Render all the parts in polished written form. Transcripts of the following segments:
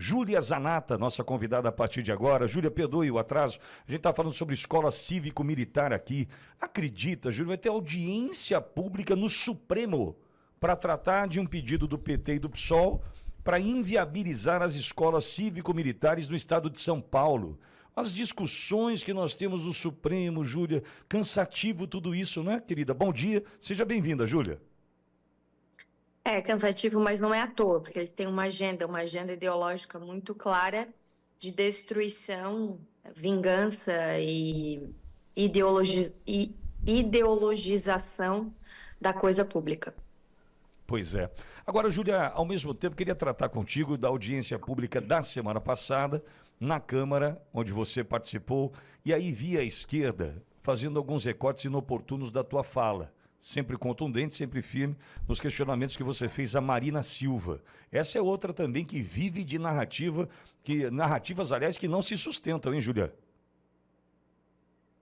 Júlia Zanata, nossa convidada a partir de agora. Júlia, perdoe o atraso. A gente está falando sobre escola cívico-militar aqui. Acredita, Júlia, vai ter audiência pública no Supremo para tratar de um pedido do PT e do PSOL para inviabilizar as escolas cívico-militares no estado de São Paulo. As discussões que nós temos no Supremo, Júlia, cansativo tudo isso, né, querida? Bom dia, seja bem-vinda, Júlia. É cansativo, mas não é à toa, porque eles têm uma agenda ideológica muito clara de destruição, vingança e ideologização da coisa pública. Pois é. Agora, Júlia, ao mesmo tempo, queria tratar contigo da audiência pública da semana passada, na Câmara, onde você participou, e aí vi a esquerda fazendo alguns recortes inoportunos da tua fala. Sempre contundente, sempre firme, nos questionamentos que você fez a Marina Silva. Essa é outra também que vive de narrativas, aliás, que não se sustentam, hein, Júlia?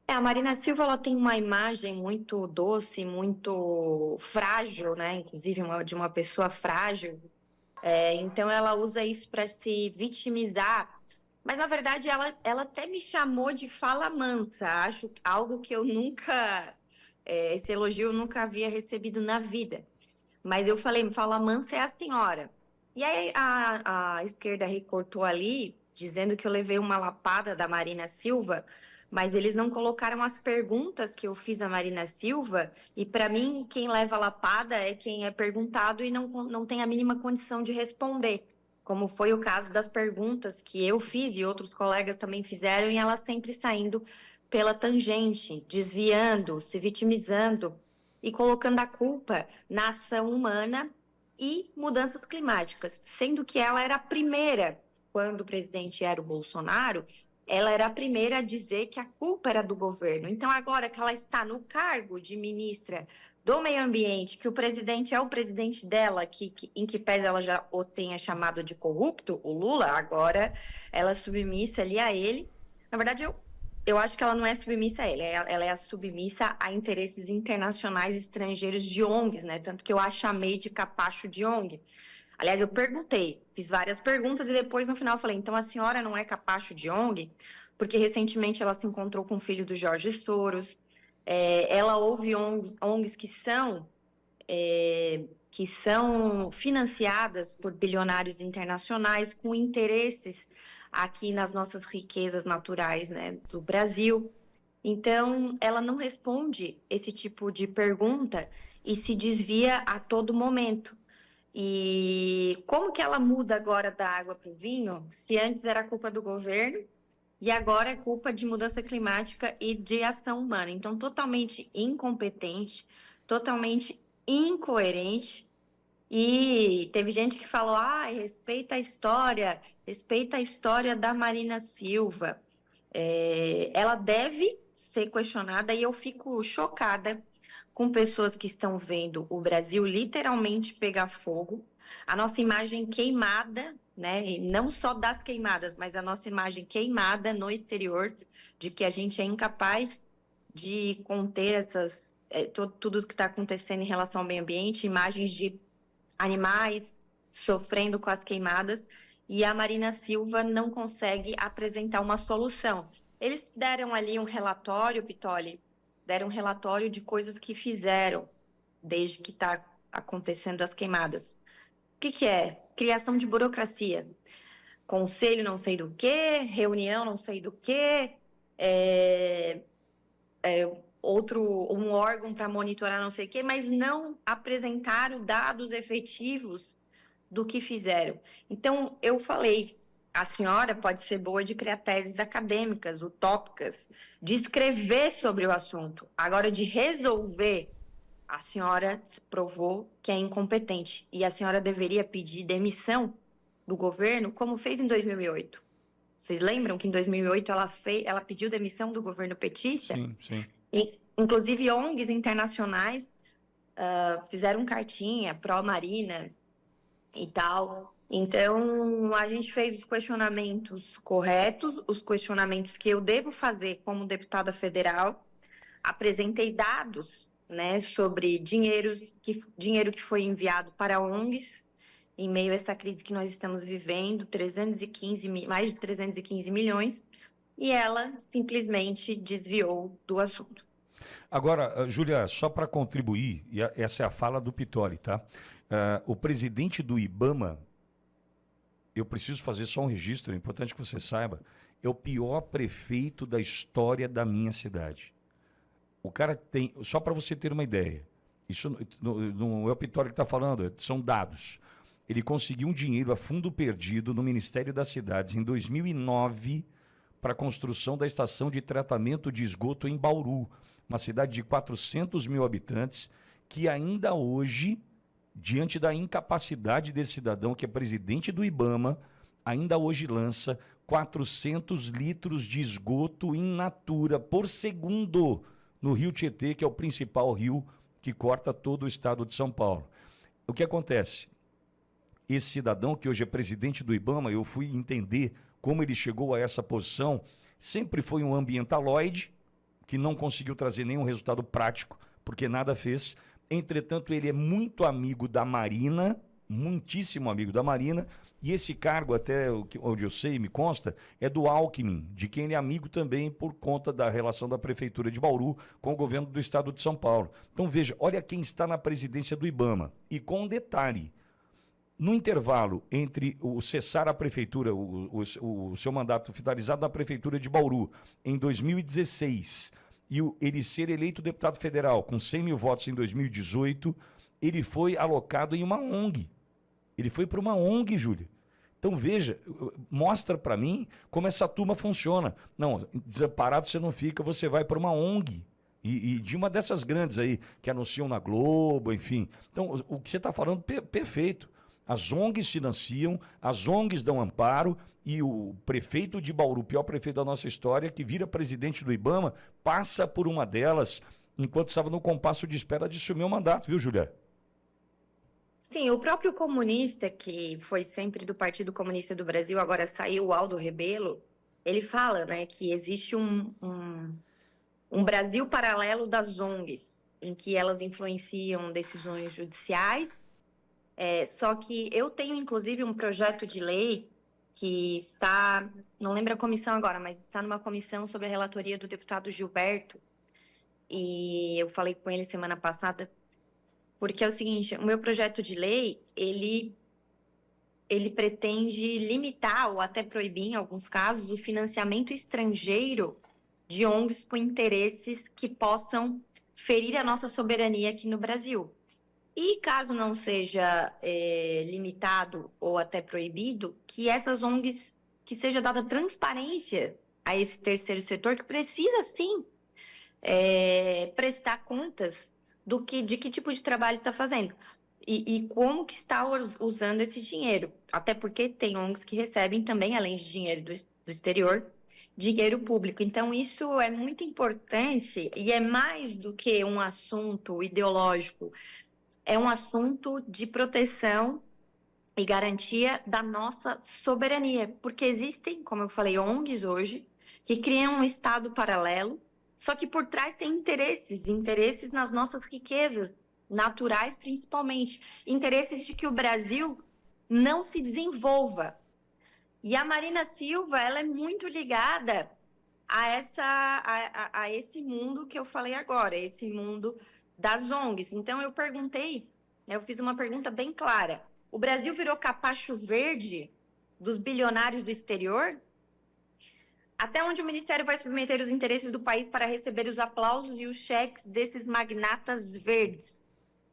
A Marina Silva ela tem uma imagem muito doce, muito frágil, né? Inclusive de uma pessoa frágil. Então ela usa isso para se vitimizar. Mas na verdade ela até me chamou de fala mansa. Acho algo que eu nunca, esse elogio eu nunca havia recebido na vida. Mas eu falei, fala mansa é a senhora. E aí a esquerda recortou ali, dizendo que eu levei uma lapada da Marina Silva, mas eles não colocaram as perguntas que eu fiz à Marina Silva, e para mim, quem leva a lapada é quem é perguntado e não tem a mínima condição de responder, como foi o caso das perguntas que eu fiz e outros colegas também fizeram, e ela sempre saindo pela tangente, desviando, se vitimizando e colocando a culpa na ação humana e mudanças climáticas, sendo que ela era a primeira, quando o presidente era o Bolsonaro, ela era a primeira a dizer que a culpa era do governo. Então, agora que ela está no cargo de ministra do Meio Ambiente, que o presidente é o presidente dela, em que pese ela já o tenha chamado de corrupto, o Lula, agora ela é submissa ali a ele. Na verdade, eu acho que ela não é submissa a ele, ela é a submissa a interesses internacionais estrangeiros de ONGs, né? Tanto que eu a chamei de capacho de ONG. Aliás, eu perguntei, fiz várias perguntas e depois no final eu falei, então a senhora não é capacho de ONG? Porque recentemente ela se encontrou com o filho do Jorge Soros, ela ouve ONGs que são financiadas por bilionários internacionais com interesses aqui nas nossas riquezas naturais, né, do Brasil. Então, ela não responde esse tipo de pergunta e se desvia a todo momento. E como que ela muda agora da água para o vinho, se antes era culpa do governo e agora é culpa de mudança climática e de ação humana? Então, totalmente incompetente, totalmente incoerente. E teve gente que falou: respeita a história da Marina Silva. Ela deve ser questionada e eu fico chocada com pessoas que estão vendo o Brasil literalmente pegar fogo, a nossa imagem queimada, né? E não só das queimadas, mas a nossa imagem queimada no exterior, de que a gente é incapaz de conter tudo que está acontecendo em relação ao meio ambiente, imagens de animais sofrendo com as queimadas, e a Marina Silva não consegue apresentar uma solução. Eles deram ali um relatório, Pitoli, deram um relatório de coisas que fizeram desde que está acontecendo as queimadas. O que é? Criação de burocracia. Conselho não sei do que, reunião não sei do que, um órgão para monitorar não sei o que, mas não apresentaram dados efetivos do que fizeram. Então, eu falei, a senhora pode ser boa de criar teses acadêmicas, utópicas, de escrever sobre o assunto. Agora, de resolver, a senhora provou que é incompetente. E a senhora deveria pedir demissão do governo, como fez em 2008. Vocês lembram que em 2008 ela pediu demissão do governo petista? Sim, sim. E, inclusive, ONGs internacionais fizeram cartinha pró-Marina e tal. Então, a gente fez os questionamentos corretos, os questionamentos que eu devo fazer como deputada federal. Apresentei dados, né, sobre dinheiro que foi enviado para ONGs em meio a essa crise que nós estamos vivendo, mais de 315 milhões, e ela simplesmente desviou do assunto. Agora, Júlia, só para contribuir, e essa é a fala do Pitoli, tá? O presidente do IBAMA, eu preciso fazer só um registro, é importante que você saiba, é o pior prefeito da história da minha cidade. O cara tem, só para você ter uma ideia, isso não é o Pitoli que está falando, são dados. Ele conseguiu um dinheiro a fundo perdido no Ministério das Cidades em 2009 para a construção da estação de tratamento de esgoto em Bauru, uma cidade de 400 mil habitantes, que ainda hoje, diante da incapacidade desse cidadão, que é presidente do IBAMA, ainda hoje lança 400 litros de esgoto in natura por segundo no Rio Tietê, que é o principal rio que corta todo o estado de São Paulo. O que acontece? Esse cidadão, que hoje é presidente do IBAMA, eu fui entender como ele chegou a essa posição, sempre foi um ambientaloide, que não conseguiu trazer nenhum resultado prático, porque nada fez. Entretanto, ele é muito amigo da Marina, muitíssimo amigo da Marina, e esse cargo, até onde eu sei, me consta, é do Alckmin, de quem ele é amigo também por conta da relação da Prefeitura de Bauru com o governo do estado de São Paulo. Então veja, olha quem está na presidência do IBAMA. E com um detalhe, no intervalo entre o cessar a prefeitura, o seu mandato finalizado na prefeitura de Bauru, em 2016, e ele ser eleito deputado federal com 100 mil votos em 2018, ele foi alocado em uma ONG. Ele foi para uma ONG, Júlia. Então veja, mostra para mim como essa turma funciona. Não, desamparado você não fica, você vai para uma ONG. E de uma dessas grandes aí, que anunciam na Globo, enfim. Então, o que você está falando, perfeito. As ONGs financiam, as ONGs dão amparo, e o prefeito de Bauru, o pior prefeito da nossa história, que vira presidente do IBAMA, passa por uma delas enquanto estava no compasso de espera de assumir o mandato, viu, Julia? Sim, o próprio comunista, que foi sempre do Partido Comunista do Brasil, agora saiu o Aldo Rebelo, ele fala, né, que existe um Brasil paralelo das ONGs, em que elas influenciam decisões judiciais. Só que eu tenho, inclusive, um projeto de lei que está, não lembro a comissão agora, mas está numa comissão sob a relatoria do deputado Gilberto, e eu falei com ele semana passada, porque é o seguinte, o meu projeto de lei, ele pretende limitar ou até proibir, em alguns casos, o financiamento estrangeiro de ONGs com interesses que possam ferir a nossa soberania aqui no Brasil. E caso não seja limitado ou até proibido, que essas ONGs, que seja dada transparência a esse terceiro setor, que precisa sim prestar contas de que tipo de trabalho está fazendo e como que está usando esse dinheiro. Até porque tem ONGs que recebem também, além de dinheiro do exterior, dinheiro público. Então, isso é muito importante e é mais do que um assunto ideológico, é um assunto de proteção e garantia da nossa soberania, porque existem, como eu falei, ONGs hoje, que criam um Estado paralelo, só que por trás tem interesses nas nossas riquezas naturais, principalmente, interesses de que o Brasil não se desenvolva. E a Marina Silva, ela é muito ligada a esse mundo que eu falei agora, esse mundo das ONGs. Então, eu fiz uma pergunta bem clara. O Brasil virou capacho verde dos bilionários do exterior? Até onde o Ministério vai submeter os interesses do país para receber os aplausos e os cheques desses magnatas verdes?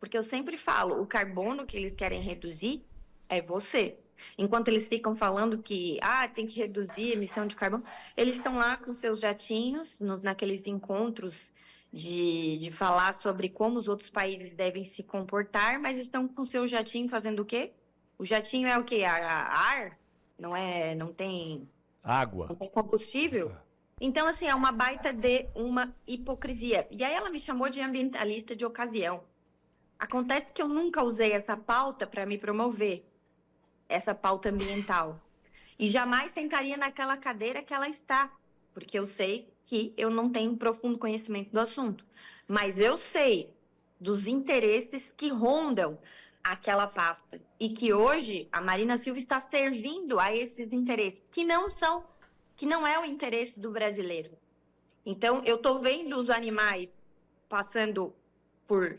Porque eu sempre falo, o carbono que eles querem reduzir é você. Enquanto eles ficam falando que tem que reduzir a emissão de carbono, eles estão lá com seus jatinhos, naqueles encontros de falar sobre como os outros países devem se comportar, mas estão com seu jatinho fazendo o quê? O jatinho é o quê? Ar? Não tem Água. Não tem combustível? Então, assim, é uma baita de uma hipocrisia. E aí ela me chamou de ambientalista de ocasião. Acontece que eu nunca usei essa pauta para me promover, essa pauta ambiental. E jamais sentaria naquela cadeira que ela está, porque eu sei que eu não tenho profundo conhecimento do assunto. Mas eu sei dos interesses que rondam aquela pasta. E que hoje a Marina Silva está servindo a esses interesses, que não é o interesse do brasileiro. Então, eu estou vendo os animais passando por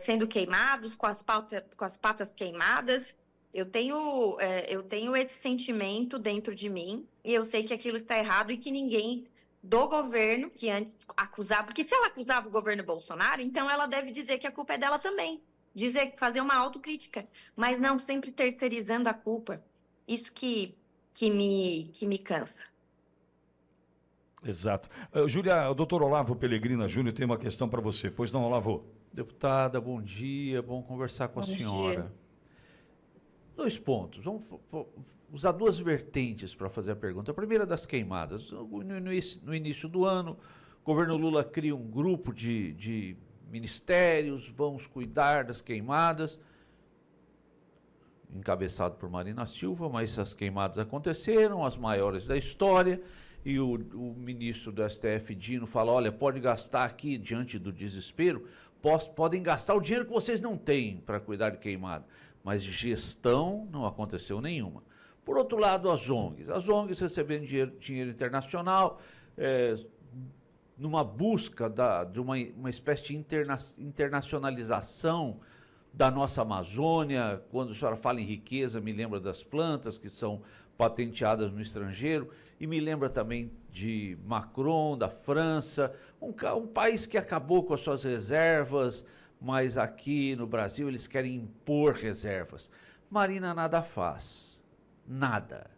sendo queimados, com as patas queimadas. Eu tenho esse sentimento dentro de mim e eu sei que aquilo está errado e que ninguém do governo, que antes acusava, porque se ela acusava o governo Bolsonaro, então ela deve dizer que a culpa é dela também, fazer uma autocrítica, mas não sempre terceirizando a culpa. Isso que me cansa. Exato. Júlia, o doutor Olavo Pellegrina Júnior tem uma questão para você. Pois não, Olavo? Deputada, bom dia, bom conversar com a senhora. Dia. 2 pontos. Vamos usar 2 vertentes para fazer a pergunta. A primeira das queimadas. No início do ano, o governo Lula cria um grupo de ministérios, vamos cuidar das queimadas, encabeçado por Marina Silva, mas essas queimadas aconteceram, as maiores da história, e o ministro do STF, Dino, fala, olha, pode gastar aqui, diante do desespero, podem gastar o dinheiro que vocês não têm para cuidar de queimada. Mas gestão não aconteceu nenhuma. Por outro lado, as ONGs recebendo dinheiro internacional, numa busca de uma espécie de internacionalização da nossa Amazônia. Quando a senhora fala em riqueza, me lembra das plantas que são patenteadas no estrangeiro, e me lembra também de Macron, da França, um país que acabou com as suas reservas, mas aqui no Brasil eles querem impor reservas. Marina nada faz, nada.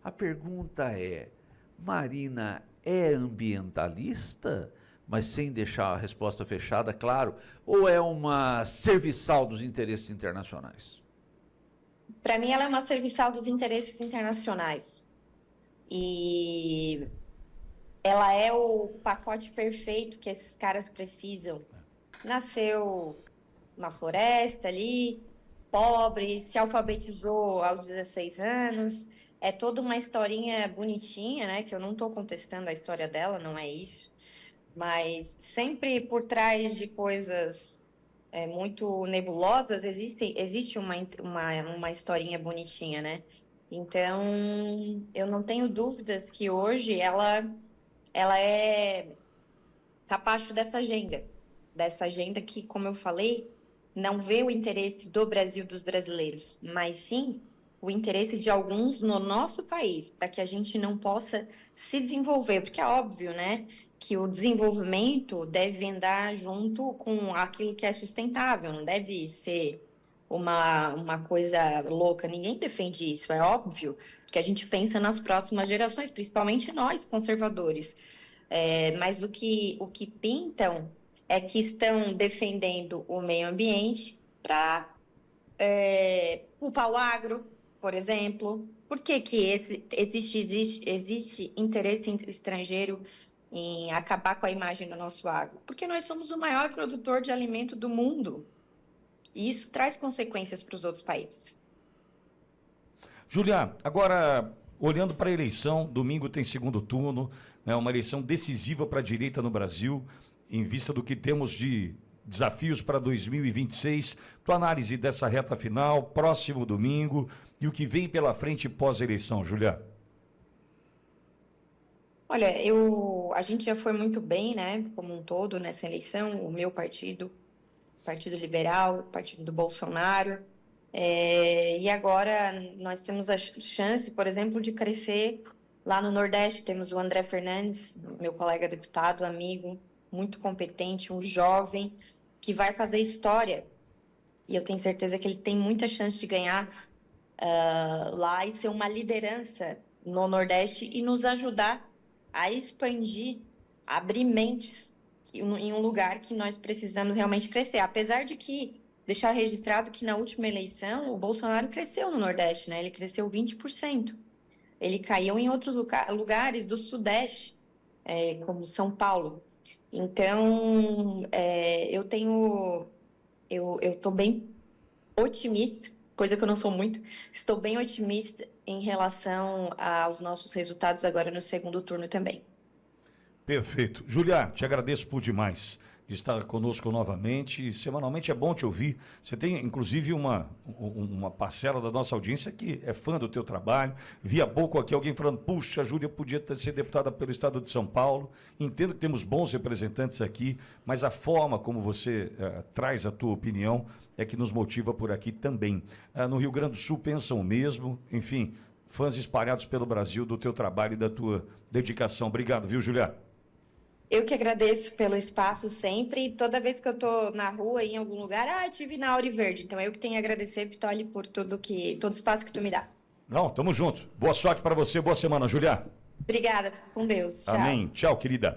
A pergunta é, Marina é ambientalista? Mas sem deixar a resposta fechada, claro, ou é uma serviçal dos interesses internacionais? Para mim, ela é uma serviçal dos interesses internacionais. E ela é o pacote perfeito que esses caras precisam. Nasceu na floresta ali, pobre, se alfabetizou aos 16 anos. É toda uma historinha bonitinha, né? Que eu não estou contestando a história dela, não é isso. Mas sempre por trás de coisas muito nebulosas existe uma historinha bonitinha, né? Então, eu não tenho dúvidas que hoje ela é capacho dessa agenda que, como eu falei, não vê o interesse do Brasil, dos brasileiros, mas sim o interesse de alguns no nosso país, para que a gente não possa se desenvolver, porque é óbvio, né, que o desenvolvimento deve andar junto com aquilo que é sustentável, não deve ser uma coisa louca, ninguém defende isso, é óbvio, porque a gente pensa nas próximas gerações, principalmente nós, conservadores. Mas o que pintam é que estão defendendo o meio ambiente para culpar o agro, por exemplo. Por que existe interesse estrangeiro em acabar com a imagem do nosso agro? Porque nós somos o maior produtor de alimento do mundo. E isso traz consequências para os outros países. Julia, agora, olhando para a eleição, domingo tem segundo turno, né, uma eleição decisiva para a direita no Brasil, em vista do que temos de desafios para 2026. Tua análise dessa reta final, próximo domingo, e o que vem pela frente pós-eleição, Julia? Olha, a gente já foi muito bem, né, como um todo nessa eleição, o meu partido, Partido Liberal, Partido do Bolsonaro, e agora nós temos a chance, por exemplo, de crescer lá no Nordeste. Temos o André Fernandes, meu colega deputado, amigo, muito competente, um jovem que vai fazer história, e eu tenho certeza que ele tem muita chance de ganhar lá e ser uma liderança no Nordeste e nos ajudar a expandir, abrir mentes em um lugar que nós precisamos realmente crescer. Apesar de que, deixar registrado que na última eleição o Bolsonaro cresceu no Nordeste, né? Ele cresceu 20%. Ele caiu em outros lugares do Sudeste, como São Paulo. Então, eu estou bem otimista, coisa que eu não sou muito, estou bem otimista em relação aos nossos resultados agora no segundo turno também. Perfeito. Julia, te agradeço por demais. estar conosco novamente. Semanalmente é bom te ouvir. Você tem, inclusive, uma parcela da nossa audiência que é fã do teu trabalho. Vi há pouco aqui alguém falando, puxa, a Júlia podia ser deputada pelo Estado de São Paulo. Entendo que temos bons representantes aqui, mas a forma como você traz a tua opinião é que nos motiva por aqui também. No Rio Grande do Sul pensam o mesmo, enfim, fãs espalhados pelo Brasil do teu trabalho e da tua dedicação. Obrigado, viu, Júlia? Eu que agradeço pelo espaço sempre. Toda vez que eu tô na rua, em algum lugar, estive na Auri Verde. Então eu que tenho a agradecer, Pitoli, por todo o espaço que tu me dá. Não, tamo junto. Boa sorte para você, boa semana, Júlia. Obrigada, fica com Deus. Tchau. Amém. Tchau, querida.